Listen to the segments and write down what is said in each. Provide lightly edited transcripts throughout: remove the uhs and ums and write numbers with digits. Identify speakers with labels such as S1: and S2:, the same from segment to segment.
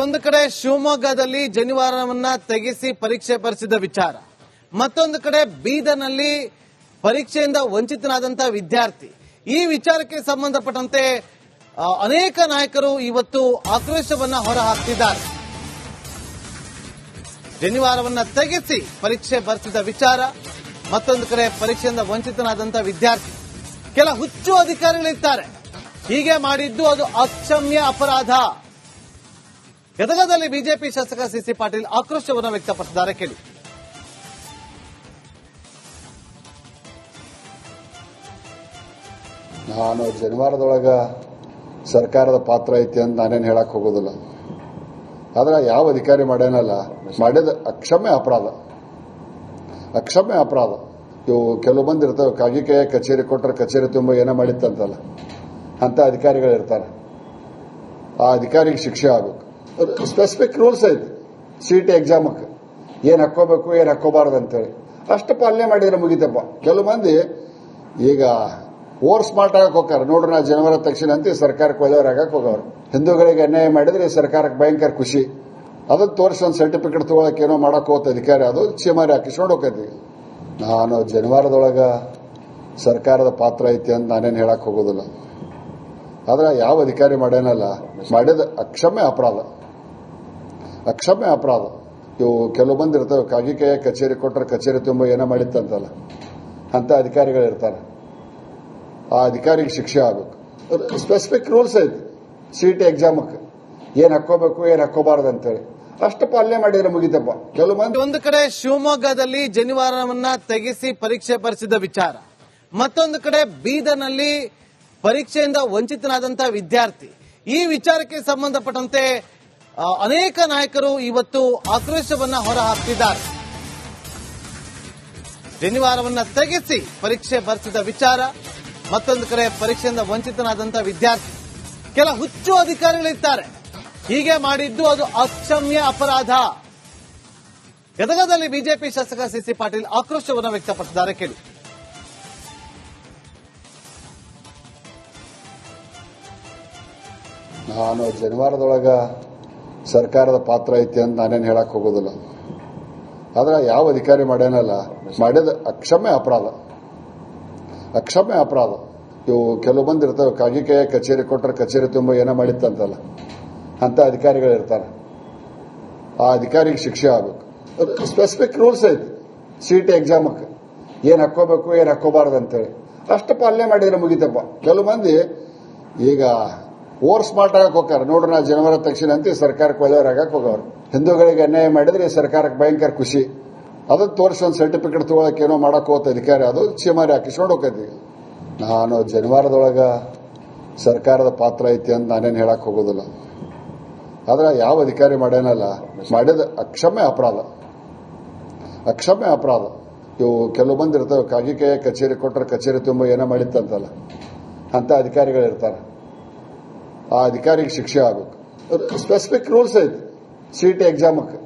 S1: ಒಂದು ಕಡೆ ಶಿವಮೊಗ್ಗದಲ್ಲಿ ಜನಿವಾರವನ್ನ ತೆಗೆಸಿ ಪರೀಕ್ಷೆ ಬರೆಸಿದ ವಿಚಾರ, ಮತ್ತೊಂದು ಕಡೆ ಬೀದರ್ನಲ್ಲಿ ಪರೀಕ್ಷೆಯಿಂದ ವಂಚಿತನಾದಂತಹ ವಿದ್ಯಾರ್ಥಿ. ಈ ವಿಚಾರಕ್ಕೆ ಸಂಬಂಧಪಟ್ಟಂತೆ ಅನೇಕ ನಾಯಕರು ಇವತ್ತು ಆಕ್ರೋಶವನ್ನ ಹೊರಹಾಕ್ತಿದ್ದಾರೆ. ಜನಿವಾರವನ್ನ ತೆಗೆಸಿ ಪರೀಕ್ಷೆ ಬರೆಸಿದ ವಿಚಾರ, ಮತ್ತೊಂದು ಕಡೆ ಪರೀಕ್ಷೆಯಿಂದ ವಂಚಿತನಾದಂತಹ ವಿದ್ಯಾರ್ಥಿ. ಕೆಲ ಹುಚ್ಚು ಅಧಿಕಾರಿಗಳಿರ್ತಾರೆ, ಹೀಗೆ ಮಾಡಿದ್ದು ಅದು ಅಕ್ಷಮ್ಯ ಅಪರಾಧ. ಗದಗದಲ್ಲಿ ಬಿಜೆಪಿ ಶಾಸಕ ಸಿಸಿ ಪಾಟೀಲ್ ಆಕ್ರೋಶವನ್ನು ವ್ಯಕ್ತಪಡಿಸಿದ್ದಾರೆ. ಕೇಳಿ.
S2: ನಾನು ಜನಿವಾರದೊಳಗ ಸರ್ಕಾರದ ಪಾತ್ರ ಐತಿ ಅಂತ ನಾನೇನು ಹೇಳಕ್ ಹೋಗೋದಿಲ್ಲ. ಆದ್ರೆ ಯಾವ ಅಧಿಕಾರಿ ಮಾಡ್ಯಾನಲ್ಲ, ಮಾಡಿದ ಅಕ್ಷಮ್ಯ ಅಪರಾಧ. ಅಕ್ಷಮ್ಯ ಅಪರಾಧ. ಇವು ಕೆಲವು ಮಂದಿ ಇರ್ತವೆ, ಕಾಗಿ ಕೈಯ ಕಚೇರಿ ಕೊಟ್ಟರೆ ಕಚೇರಿ ತುಂಬ ಏನೋ ಮಾಡಿತ್ತಂತಲ್ಲ, ಅಂತ ಅಧಿಕಾರಿಗಳಿರ್ತಾರೆ. ಆ ಅಧಿಕಾರಿಗೆ ಶಿಕ್ಷೆ ಆಗಬೇಕು. ಸ್ಪೆಸಿಫಿಕ್ ರೂಲ್ಸ್ ಐತಿ ಸಿಟಿ ಎಕ್ಸಾಮಕ್ಕೆ, ಏನ್ ಹಾಕೋಬೇಕು ಏನ್ ಹಾಕೋಬಾರ್ದು ಅಂತೇಳಿ. ಅಷ್ಟು ಪಾಲನೆ ಮಾಡಿದ್ರೆ ಮುಗಿತಪ್ಪ. ಕೆಲವು ಮಂದಿ ಈಗ ಓವರ್ ಸ್ಮಾರ್ಟ್ ಆಗಕ್ಕೆ ಹೋಗ್ತಾರೆ. ನೋಡ್ರಿ, ನಾ ಜನಿವಾರ ತಕ್ಷಣ ಅಂತ ಸರ್ಕಾರಕ್ಕೆ ಒಳ್ಳೆಯವರಾಗಕ್ಕೆ ಹೋಗವ್ರು. ಹಿಂದೂಗಳಿಗೆ ಅನ್ಯಾಯ ಮಾಡಿದ್ರೆ ಸರ್ಕಾರಕ್ಕೆ ಭಯಂಕರ ಖುಷಿ. ಅದನ್ನ ತೋರಿಸಿ ಒಂದು ಸರ್ಟಿಫಿಕೇಟ್ ತಗೊಳಕ್ಕೆ ಏನೋ ಮಾಡಕ್ ಹೋತ ಅಧಿಕಾರಿ, ಅದು ಚೀಮಾರಿ ಹಾಕಿಸ್ಕೊಂಡು ಹೋಗ್ತೈತಿ. ನಾನು ಜನಿವಾರದೊಳಗ ಸರ್ಕಾರದ ಪಾತ್ರ ಐತಿ ಅಂತ ನಾನೇನು ಹೇಳಕ್ ಹೋಗೋದಿಲ್ಲ. ಆದ್ರೆ ಯಾವ ಅಧಿಕಾರಿ ಮಾಡ್ಯಾನಲ್ಲ, ಮಾಡಿದ ಅಕ್ಷಮ್ಯ ಅಪರಾಧ. ಅಕ್ಷಮ್ಯ ಅಪರಾಧ. ಇವು ಕೆಲವು ಮಂದಿ ಇರ್ತವೆ, ಕಾಗಿ ಕೈಯ ಕಚೇರಿ ಕೊಟ್ಟರೆ ಕಚೇರಿ ತುಂಬ ಏನೋ ಮಾಡಿತ್ತಂತಲ್ಲ, ಅಂತ ಅಧಿಕಾರಿಗಳಿರ್ತಾರೆ. ಆ ಅಧಿಕಾರಿಗೆ ಶಿಕ್ಷೆ ಆಗಬೇಕು. ಸ್ಪೆಸಿಫಿಕ್ ರೂಲ್ಸ್ ಐತಿ ಸಿಟಿ ಎಕ್ಸಾಮಕ್ಕೆ, ಏನ್ ಹಾಕೋಬೇಕು ಏನ್ ಹಾಕೋಬಾರ್ದು ಅಂತೇಳಿ. ಅಷ್ಟು ಪಾಲನೆ ಮಾಡಿದ್ರೆ ಮುಗಿತಪ್ಪ. ಕೆಲವು ಮಂದಿ
S1: ಒಂದು ಕಡೆ ಶಿವಮೊಗ್ಗದಲ್ಲಿ ಜನಿವಾರವನ್ನ ತೆಗೆಸಿ ಪರೀಕ್ಷೆ ಬರೆಸಿದ ವಿಚಾರ, ಮತ್ತೊಂದು ಕಡೆ ಬೀದರ್ನಲ್ಲಿ ಪರೀಕ್ಷೆಯಿಂದ ವಂಚಿತನಾದಂತಹ ವಿದ್ಯಾರ್ಥಿ. ಈ ವಿಚಾರಕ್ಕೆ ಸಂಬಂಧಪಟ್ಟಂತೆ ಅನೇಕ ನಾಯಕರು ಇವತ್ತು ಆಕ್ರೋಶವನ್ನ ಹೊರಹಾಕ್ತಿದ್ದಾರೆ. ಜನಿವಾರವನ್ನ ತೆಗೆಸಿ ಪರೀಕ್ಷೆ ಬರೆಸಿದ ವಿಚಾರ, ಮತ್ತೊಂದು ಕಡೆ ಪರೀಕ್ಷೆಯಿಂದ ವಂಚಿತನಾದಂತಹ ವಿದ್ಯಾರ್ಥಿ. ಕೆಲ ಹುಚ್ಚು ಅಧಿಕಾರಿಗಳಿರ್ತಾರೆ, ಹೀಗೆ ಮಾಡಿದ್ದು ಅದು ಅಕ್ಷಮ್ಯ ಅಪರಾಧ. ಗದಗದಲ್ಲಿ ಬಿಜೆಪಿ ಶಾಸಕ ಸಿಸಿ ಪಾಟೀಲ್ ಆಕ್ರೋಶವನ್ನು ವ್ಯಕ್ತಪಡಿಸಿದ್ದಾರೆ. ಕೇಳಿ.
S2: ನಾನು ಜನಿವಾರದೊಳಗ ಸರ್ಕಾರದ ಪಾತ್ರ ಐತಿ ಅಂತ ನಾನೇನು ಹೇಳಕ್ ಹೋಗೋದಿಲ್ಲ. ಆದ್ರೆ ಯಾವ ಅಧಿಕಾರಿ ಮಾಡ್ಯಾನಲ್ಲ, ಮಾಡಿದ ಅಕ್ಷಮ್ಯ ಅಪರಾಧ. ಅಕ್ಷಮ್ಯ ಅಪರಾಧ. ಇವು ಕೆಲವು ಮಂದಿ ಇರ್ತವೆ, ಕಾಗಿ ಕೈಯ ಕಚೇರಿ ಕೊಟ್ಟರೆ ಕಚೇರಿ ತುಂಬ ಏನೋ ಮಾಡಿತ್ತಂತಲ್ಲ, ಅಂತ ಅಧಿಕಾರಿಗಳಿರ್ತಾರೆ. ಆ ಅಧಿಕಾರಿಗೆ ಶಿಕ್ಷೆ ಆಗಬೇಕು. ಸ್ಪೆಸಿಫಿಕ್ ರೂಲ್ಸ್ ಐತಿ ಸಿಟಿ ಎಕ್ಸಾಮಕ್ಕೆ, ಏನ್ ಹಾಕೋಬೇಕು ಏನ್ ಹಾಕೋಬಾರ್ದು ಅಂತೇಳಿ. ಅಷ್ಟು ಪಾಲನೆ ಮಾಡಿದ್ರೆ ಮುಗಿತಪ್ಪ. ಕೆಲವು ಮಂದಿ ಈಗ ಓವರ್ ಸ್ಮಾರ್ಟ್ ಆಗಕ್ಕೆ ಹೋಗ್ತಾರೆ. ನೋಡ್ರಿ, ನಾ ಜನಿವಾರ ತಕ್ಷಣ ಅಂತ ಸರ್ಕಾರಕ್ಕೆ ಒಳ್ಳೆಯವರಾಗಕ್ಕೆ ಹೋಗವ್ರು. ಹಿಂದೂಗಳಿಗೆ ಅನ್ಯಾಯ ಮಾಡಿದ್ರೆ ಸರ್ಕಾರಕ್ಕೆ ಭಯಂಕರ ಖುಷಿ. ಅದನ್ನ ತೋರಿಸಿ ಒಂದು ಸರ್ಟಿಫಿಕೇಟ್ ತಗೊಳಕ್ಕೆ ಏನೋ ಮಾಡಕ್ ಹೋತ ಅಧಿಕಾರಿ, ಅದು ಚೀಮಾರಿ ಹಾಕಿಸ್ಕೊಂಡು ಹೋಗ್ತೈತಿ. ನಾನು ಜನಿವಾರದೊಳಗ ಸರ್ಕಾರದ ಪಾತ್ರ ಐತಿ ಅಂತ ನಾನೇನು ಹೇಳಕ್ ಹೋಗೋದಿಲ್ಲ. ಆದ್ರೆ ಯಾವ ಅಧಿಕಾರಿ ಮಾಡ್ಯಾನಲ್ಲ, ಮಾಡಿದ ಅಕ್ಷಮ್ಯ ಅಪರಾಧ. ಅಕ್ಷಮ್ಯ ಅಪರಾಧ. ಇವು ಕೆಲವು ಮಂದಿ ಇರ್ತವೆ, ಕಾಗಿ ಕೈಯ ಕಚೇರಿ ಕೊಟ್ಟರೆ ಕಚೇರಿ ತುಂಬ ಏನೋ ಮಾಡಿತ್ತಂತಲ್ಲ, ಅಂತ ಅಧಿಕಾರಿಗಳಿರ್ತಾರೆ. ಆ ಅಧಿಕಾರಿಗೆ ಶಿಕ್ಷೆ ಆಗಬೇಕು. ಸ್ಪೆಸಿಫಿಕ್ ರೂಲ್ಸ್ ಐತಿ ಸಿಟಿ ಎಕ್ಸಾಮಕ್ಕೆ,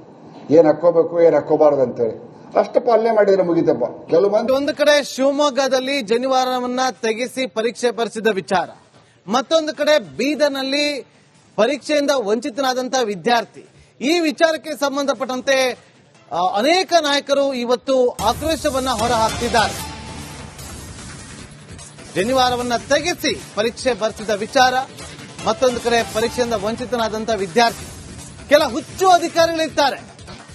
S2: ಏನ್ ಹಾಕೋಬೇಕು ಏನ್ ಹಾಕೋಬಾರ್ದು ಅಂತೇಳಿ. ಅಷ್ಟು ಪಾಲನೆ ಮಾಡಿದ್ರೆ ಮುಗಿತಪ್ಪ. ಕೆಲವು ಮಂದಿ
S1: ಒಂದು ಕಡೆ ಶಿವಮೊಗ್ಗದಲ್ಲಿ ಜನಿವಾರವನ್ನ ತೆಗೆಸಿ ಪರೀಕ್ಷೆ ಬರೆಸಿದ ವಿಚಾರ, ಮತ್ತೊಂದು ಕಡೆ ಬೀದರ್ನಲ್ಲಿ ಪರೀಕ್ಷೆಯಿಂದ ವಂಚಿತನಾದಂತಹ ವಿದ್ಯಾರ್ಥಿ. ಈ ವಿಚಾರಕ್ಕೆ ಸಂಬಂಧಪಟ್ಟಂತೆ ಅನೇಕ ನಾಯಕರು ಇವತ್ತು ಆಕ್ರೋಶವನ್ನ ಹೊರಹಾಕ್ತಿದ್ದಾರೆ. ಜನಿವಾರವನ್ನ ತೆಗೆಸಿ ಪರೀಕ್ಷೆ ಬರೆಸಿದ ವಿಚಾರ, ಮತ್ತೊಂದು ಕಡೆ ಪರೀಕ್ಷೆಯಿಂದ ವಂಚಿತನಾದಂತಹ ವಿದ್ಯಾರ್ಥಿ. ಕೆಲ ಹುಚ್ಚು ಅಧಿಕಾರಿಗಳಿರ್ತಾರೆ,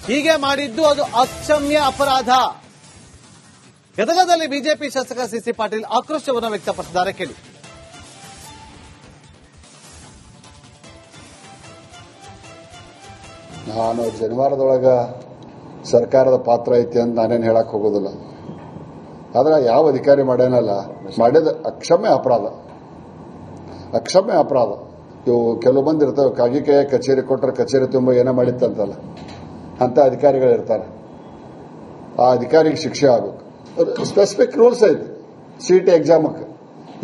S1: ಹೀಗೆ ಮಾಡಿದ್ದು ಅದು ಅಕ್ಷಮ್ಯ ಅಪರಾಧ. ಗದಗದಲ್ಲಿ ಬಿಜೆಪಿ ಶಾಸಕ ಸಿಸಿ ಪಾಟೀಲ್ ಆಕ್ರೋಶವನ್ನು ವ್ಯಕ್ತಪಡಿಸಿದ್ದಾರೆ. ಕೇಳಿ.
S2: ನಾನು ಜನಿವಾರದೊಳಗ ಸರ್ಕಾರದ ಪಾತ್ರ ಐತಿ ಅಂತ ನಾನೇನು ಹೇಳಕ್ ಹೋಗೋದಿಲ್ಲ. ಆದ್ರೆ ಯಾವ ಅಧಿಕಾರಿ ಮಾಡ್ಯಾನಲ್ಲ, ಮಾಡಿದ ಅಕ್ಷಮ್ಯ ಅಪರಾಧ. ಅಕ್ಷಮ್ಯ ಅಪರಾಧ. ಇವು ಕೆಲವು ಮಂದಿ ಇರ್ತವೆ, ಕಾಗಿ ಕೈಯ ಕಚೇರಿ ಕೊಟ್ಟರೆ ಕಚೇರಿ ತುಂಬ ಏನೋ ಮಾಡಿತ್ತಂತಲ್ಲ, ಅಂತ ಅಧಿಕಾರಿಗಳಿರ್ತಾರೆ. ಆ ಅಧಿಕಾರಿಗೆ ಶಿಕ್ಷೆ ಆಗಬೇಕು. ಸ್ಪೆಸಿಫಿಕ್ ರೂಲ್ಸ್ ಐತಿ ಸಿಟಿ ಎಕ್ಸಾಮಕ್ಕೆ,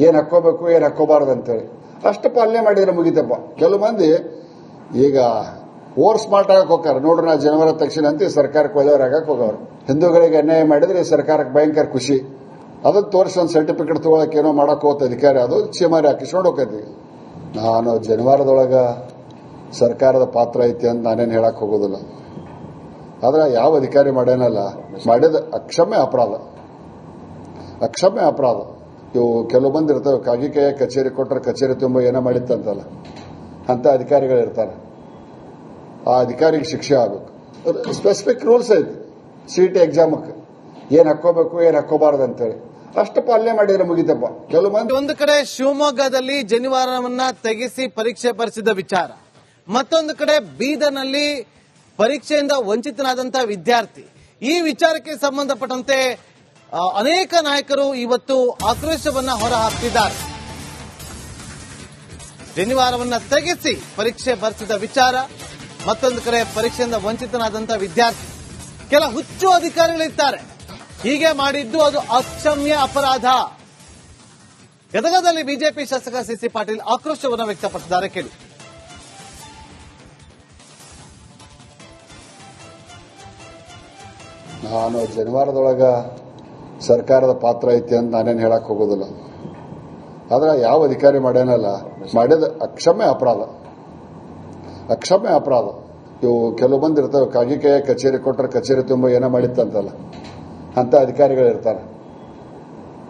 S2: ಏನ್ ಹಾಕೋಬೇಕು ಏನ್ ಹಾಕೋಬಾರ್ದು ಅಂತೇಳಿ. ಅಷ್ಟು ಪಾಲನೆ ಮಾಡಿದ್ರೆ ಮುಗಿತಪ್ಪ. ಕೆಲವು ಮಂದಿ ಈಗ ಓವರ್ ಸ್ಮಾರ್ಟ್ ಆಗಕ್ಕೆ ಹೋಗ್ತಾರೆ. ನೋಡ್ರಿ, ನಾ ಜನಿವಾರ ತಕ್ಷಣ ಅಂತ ಸರ್ಕಾರಕ್ಕೆ ಒಳ್ಳೆಯವರಾಗಕ್ಕೆ ಹೋಗವ್ರು. ಹಿಂದೂಗಳಿಗೆ ಅನ್ಯಾಯ ಮಾಡಿದ್ರೆ ಸರ್ಕಾರಕ್ಕೆ ಭಯಂಕರ ಖುಷಿ. ಅದನ್ನ ತೋರಿಸಿ ಒಂದು ಸರ್ಟಿಫಿಕೇಟ್ ತಗೊಳಕ್ಕೆ ಏನೋ ಮಾಡಕ್ ಹೋತ ಅಧಿಕಾರಿ, ಅದು ಚೀಮಾರಿ ಹಾಕಿಸ್ಕೊಂಡು ಹೋಗ್ತೈತಿ. ನಾನು ಜನಿವಾರದೊಳಗ ಸರ್ಕಾರದ ಪಾತ್ರ ಐತಿ ಅಂತ ನಾನೇನು ಹೇಳಕ್ ಹೋಗೋದಿಲ್ಲ. ಆದ್ರೆ ಯಾವ ಅಧಿಕಾರಿ ಮಾಡ್ಯಾನಲ್ಲ ಮಾಡಿದ ಅಕ್ಷಮ್ಯ ಅಪರಾಧ. ಅಕ್ಷಮ್ಯ ಅಪರಾಧ. ಇವು ಕೆಲವು ಮಂದಿ ಇರ್ತವೆ, ಕಾಗಿ ಕೈಯ ಕಚೇರಿ ಕೊಟ್ಟರೆ ಕಚೇರಿ ತುಂಬ ಏನೋ ಮಾಡಿತ್ತಂತಲ್ಲ, ಅಂತ ಅಧಿಕಾರಿಗಳಿರ್ತಾರೆ. ಆ ಅಧಿಕಾರಿಗೆ ಶಿಕ್ಷೆ ಆಗಬೇಕು. ಸ್ಪೆಸಿಫಿಕ್ ರೂಲ್ಸ್ ಐತಿ. ಸಿಟಿ ಎಕ್ಸಾಮಕ್ಕೆ ಏನ್ ಹಾಕೋಬೇಕು ಏನ್ ಹಾಕೋಬಾರ್ದು ಅಂತೇಳಿ ಅಷ್ಟು ಪಾಲನೆ ಮಾಡಿದ್ರೆ ಮುಗಿತಪ್ಪ. ಕೆಲವು ಮಂದಿ
S1: ಒಂದು ಕಡೆ ಶಿವಮೊಗ್ಗದಲ್ಲಿ ಜನಿವಾರವನ್ನ ತೆಗೆಸಿ ಪರೀಕ್ಷೆ ಬರೆಸಿದ ವಿಚಾರ, ಮತ್ತೊಂದು ಕಡೆ ಬೀದರ್ನಲ್ಲಿ ಪರೀಕ್ಷೆಯಿಂದ ವಂಚಿತನಾದಂತಹ ವಿದ್ಯಾರ್ಥಿ. ಈ ವಿಚಾರಕ್ಕೆ ಸಂಬಂಧಪಟ್ಟಂತೆ ಅನೇಕ ನಾಯಕರು ಇವತ್ತು ಆಕ್ರೋಶವನ್ನ ಹೊರಹಾಕ್ತಿದ್ದಾರೆ. ಜನಿವಾರವನ್ನ ತೆಗೆಸಿ ಪರೀಕ್ಷೆ ಬರೆಸಿದ ವಿಚಾರ, ಮತ್ತೊಂದು ಕಡೆ ಪರೀಕ್ಷೆಯಿಂದ ವಂಚಿತನಾದಂತಹ ವಿದ್ಯಾರ್ಥಿ. ಕೆಲ ಹುಚ್ಚು ಅಧಿಕಾರಿಗಳಿರ್ತಾರೆ, ಹೀಗೆ ಮಾಡಿದ್ದು ಅದು ಅಕ್ಷಮ್ಯ ಅಪರಾಧ. ಗದಗದಲ್ಲಿ ಬಿಜೆಪಿ ಶಾಸಕ ಸಿಸಿ ಪಾಟೀಲ್ ಆಕ್ರೋಶವನ್ನು ವ್ಯಕ್ತಪಡಿಸಿದ್ದಾರೆ. ಕೇಳಿ.
S2: ನಾನು ಜನಿವಾರದೊಳಗ ಸರ್ಕಾರದ ಪಾತ್ರ ಐತಿ ಅಂತ ನಾನೇನು ಹೇಳಕ್ ಹೋಗೋದಿಲ್ಲ. ಆದ್ರೆ ಯಾವ ಅಧಿಕಾರಿ ಮಾಡ್ಯಾನಲ್ಲ ಮಾಡಿದ ಅಕ್ಷಮ್ಯ ಅಪರಾಧ. ಅಕ್ಷಮ್ಯ ಅಪರಾಧ. ಇವು ಕೆಲವು ಮಂದಿ ಇರ್ತವೆ, ಕಾಗಿ ಕೈಯ ಕಚೇರಿ ಕೊಟ್ಟರೆ ಕಚೇರಿ ತುಂಬ ಏನೋ ಮಾಡಿತ್ತಂತಲ್ಲ, ಅಂತ ಅಧಿಕಾರಿಗಳಿರ್ತಾರೆ.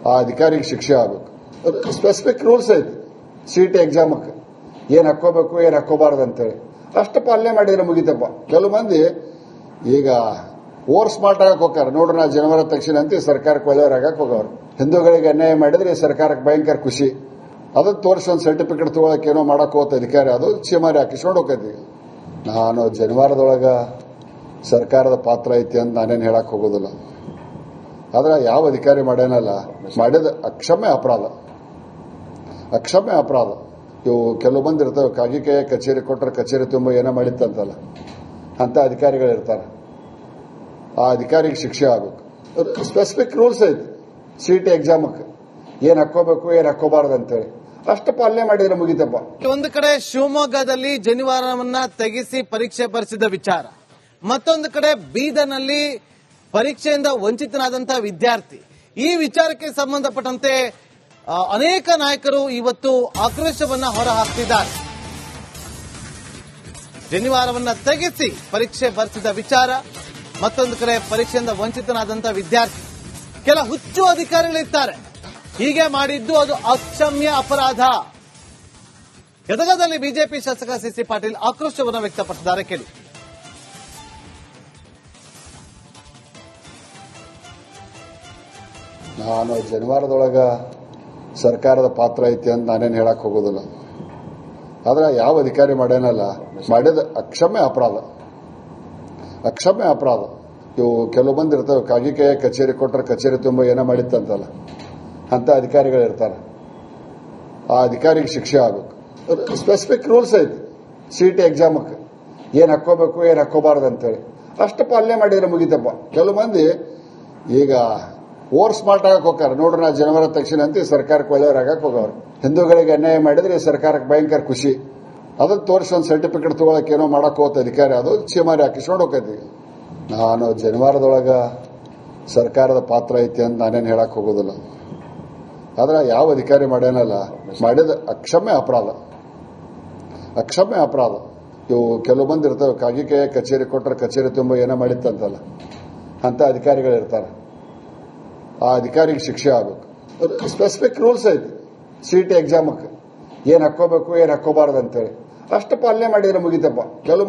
S2: ಆ ಅಧಿಕಾರಿಗೆ ಶಿಕ್ಷೆ ಆಗಬೇಕು. ಸ್ಪೆಸಿಫಿಕ್ ರೂಲ್ಸ್ ಐತಿ. ಸಿಟಿ ಎಕ್ಸಾಮಕ್ಕೆ ಏನ್ ಹಾಕೋಬೇಕು ಏನ್ ಹಾಕೋಬಾರ್ದು ಅಂತೇಳಿ ಅಷ್ಟು ಪಾಲನೆ ಮಾಡಿದ್ರೆ ಮುಗಿತಪ್ಪ. ಕೆಲವು ಮಂದಿ ಈಗ ಓವರ್ ಸ್ಮಾರ್ಟ್ ಆಗಕ್ಕೆ ಹೋಗ್ತಾರೆ. ನೋಡ್ರಿ, ನಾ ಜನಿವಾರ ತಕ್ಷಣ ಅಂತ ಸರ್ಕಾರಕ್ಕೆ ಒಳ್ಳೆಯವರಾಗಕ್ಕೆ ಹೋಗೋರು. ಹಿಂದೂಗಳಿಗೆ ಅನ್ಯಾಯ ಮಾಡಿದ್ರೆ ಸರ್ಕಾರಕ್ಕೆ ಭಯಂಕರ ಖುಷಿ. ಅದಕ್ಕೆ ತೋರಿಸಿ ಒಂದು ಸರ್ಟಿಫಿಕೇಟ್ ತಗೊಳಕ್ಕೆ ಏನೋ ಮಾಡಕ್ ಹೋತ ಅಧಿಕಾರಿ, ಅದು ಚೀಮಾರಿ ಹಾಕಿಸ್ಕೊಂಡು ಹೋಗ್ತೈತಿ. ನಾನು ಜನಿವಾರದೊಳಗ ಸರ್ಕಾರದ ಪಾತ್ರ ಐತಿ ಅಂತ ನಾನೇನು ಹೇಳಕ್ ಹೋಗೋದಿಲ್ಲ. ಆದ್ರೆ ಯಾವ ಅಧಿಕಾರಿ ಮಾಡ್ಯಾನಲ್ಲ ಮಾಡಿದ ಅಕ್ಷಮ್ಯ ಅಪರಾಧ. ಅಕ್ಷಮ್ಯ ಅಪರಾಧ. ಇವು ಕೆಲವು ಮಂದಿ ಇರ್ತವೆ, ಕಾಗಿ ಕೈಯ ಕಚೇರಿ ಕೊಟ್ಟರೆ ಕಚೇರಿ ತುಂಬ ಏನೋ ಮಾಡಿತ್ತಂತಲ್ಲ, ಅಂತ ಅಧಿಕಾರಿಗಳಿರ್ತಾರೆ. ಆ ಅಧಿಕಾರಿಗೆ ಶಿಕ್ಷೆ ಆಗಬೇಕು. ಸ್ಪೆಸಿಫಿಕ್ ರೂಲ್ಸ್ ಐತಿ. ಸಿಟಿ ಎಕ್ಸಾಮಕ್ಕೆ ಏನ್ ಹಾಕೋಬೇಕು ಏನ್ ಹಾಕೋಬಾರ್ದು ಅಂತೇಳಿ ಅಷ್ಟು ಪಾಲನೆ ಮಾಡಿದ್ರೆ ಮುಗಿತಪ್ಪ.
S1: ಒಂದು ಕಡೆ ಶಿವಮೊಗ್ಗದಲ್ಲಿ ಜನಿವಾರವನ್ನ ತೆಗೆಸಿ ಪರೀಕ್ಷೆ ಬರೆಸಿದ ವಿಚಾರ, ಮತ್ತೊಂದು ಕಡೆ ಬೀದರ್ನಲ್ಲಿ ಪರೀಕ್ಷೆಯಿಂದ ವಂಚಿತನಾದಂತಹ ವಿದ್ಯಾರ್ಥಿ. ಈ ವಿಚಾರಕ್ಕೆ ಸಂಬಂಧಪಟ್ಟಂತೆ ಅನೇಕ ನಾಯಕರು ಇವತ್ತು ಆಕ್ರೋಶವನ್ನ ಹೊರಹಾಕ್ತಿದ್ದಾರೆ. ಜನಿವಾರವನ್ನ ತೆಗೆಸಿ ಪರೀಕ್ಷೆ ಬರೆಸಿದ ವಿಚಾರ, ಮತ್ತೊಂದು ಕಡೆ ಪರೀಕ್ಷೆಯಿಂದ ವಂಚಿತನಾದಂತಹ ವಿದ್ಯಾರ್ಥಿ. ಕೆಲ ಹುಚ್ಚು ಅಧಿಕಾರಿಗಳಿರ್ತಾರೆ, ಹೀಗೆ ಮಾಡಿದ್ದು ಅದು ಅಕ್ಷಮ್ಯ ಅಪರಾಧ. ಗದಗದಲ್ಲಿ ಬಿಜೆಪಿ ಶಾಸಕ ಸಿಸಿ ಪಾಟೀಲ್ ಆಕ್ರೋಶವನ್ನು ವ್ಯಕ್ತಪಡಿಸಿದ್ದಾರೆ. ಕೇಳಿ.
S2: ನಾನು ಜನಿವಾರದೊಳಗ ಸರ್ಕಾರದ ಪಾತ್ರ ಐತಿ ಅಂತ ನಾನೇನು ಹೇಳಕ್ ಹೋಗೋದಿಲ್ಲ. ಆದ್ರೆ ಯಾವ ಅಧಿಕಾರಿ ಮಾಡ್ಯಾನಲ್ಲ ಮಾಡಿದ ಅಕ್ಷಮ್ಯ ಅಪರಾಧ. ಅಕ್ಷಮ್ಯ ಅಪರಾಧ. ಇವು ಕೆಲವು ಮಂದಿ ಇರ್ತವೆ, ಕಾಗಿ ಕೈಯ ಕಚೇರಿ ಕೊಟ್ಟರೆ ಕಚೇರಿ ತುಂಬ ಏನೋ ಮಾಡಿತ್ತಂತಲ್ಲ, ಅಂತ ಅಧಿಕಾರಿಗಳಿರ್ತಾರೆ. ಆ ಅಧಿಕಾರಿಗೆ ಶಿಕ್ಷೆ ಆಗಬೇಕು. ಸ್ಪೆಸಿಫಿಕ್ ರೂಲ್ಸ್ ಐತಿ. ಸಿಟಿ ಎಕ್ಸಾಮಕ್ಕೆ ಏನ್ ಹಾಕೋಬೇಕು ಏನ್ ಹಾಕೋಬಾರ್ದು ಅಂತೇಳಿ ಅಷ್ಟು ಪಾಲನೆ ಮಾಡಿದ್ರೆ ಮುಗಿತಪ್ಪ. ಕೆಲವು ಮಂದಿ ಈಗ ಓವರ್ ಸ್ಮಾರ್ಟ್ ಆಗಕ್ಕೆ ಹೋಗ್ತಾರೆ. ನೋಡ್ರಿ, ನಾ ಜನಿವಾರ ತಕ್ಷಣ ಅಂತ ಸರ್ಕಾರಕ್ಕೆ ಒಳ್ಳೆಯವರಾಗಕ್ಕೆ ಹೋಗೋರು. ಹಿಂದೂಗಳಿಗೆ ಅನ್ಯಾಯ ಮಾಡಿದ್ರೆ ಸರ್ಕಾರಕ್ಕೆ ಭಯಂಕರ ಖುಷಿ. ಅದಕ್ಕೆ ತೋರಿಸಿ ಒಂದು ಸರ್ಟಿಫಿಕೇಟ್ ತಗೊಳಕ್ಕೆ ಏನೋ ಮಾಡಕ್ ಹೋತ ಅಧಿಕಾರಿ, ಅದು ಚೀಮಾರಿ ಹಾಕಿಸ್ಕೊಂಡು ಹೋಗ್ತೈತಿ. ನಾನು ಜನಿವಾರದೊಳಗ ಸರ್ಕಾರದ ಪಾತ್ರ ಐತಿ ಅಂತ ನಾನೇನು ಹೇಳಕ್ ಹೋಗೋದಿಲ್ಲ. ಆದ್ರೆ ಯಾವ ಅಧಿಕಾರಿ ಮಾಡ್ಯಾನಲ್ಲ ಮಾಡಿದ ಅಕ್ಷಮ್ಯ ಅಪರಾಧ. ಅಕ್ಷಮ್ಯ ಅಪರಾಧ. ಇವು ಕೆಲವು ಮಂದಿ ಇರ್ತವೆ, ಕಾಗಿ ಕೈಯ ಕಚೇರಿ ಕೊಟ್ಟರೆ ಕಚೇರಿ ತುಂಬ ಏನೋ ಮಾಡಿತ್ತಂತಲ್ಲ, ಅಂತ ಅಧಿಕಾರಿಗಳಿರ್ತಾರೆ. ಆ ಅಧಿಕಾರಿಗೆ ಶಿಕ್ಷೆ ಆಗಬೇಕು. ಸ್ಪೆಸಿಫಿಕ್ ರೂಲ್ಸ್ ಐತಿ. ಸಿಟಿ ಎಕ್ಸಾಮಕ್ಕೆ ಏನ್ ಹಾಕೋಬೇಕು ಏನ್ ಹಾಕೋಬಾರ್ದು ಅಂತೇಳಿ ಅಷ್ಟು ಪಾಲನೆ ಮಾಡಿದ್ರೆ ಮುಗಿತಪ್ಪ. ಕೆಲವು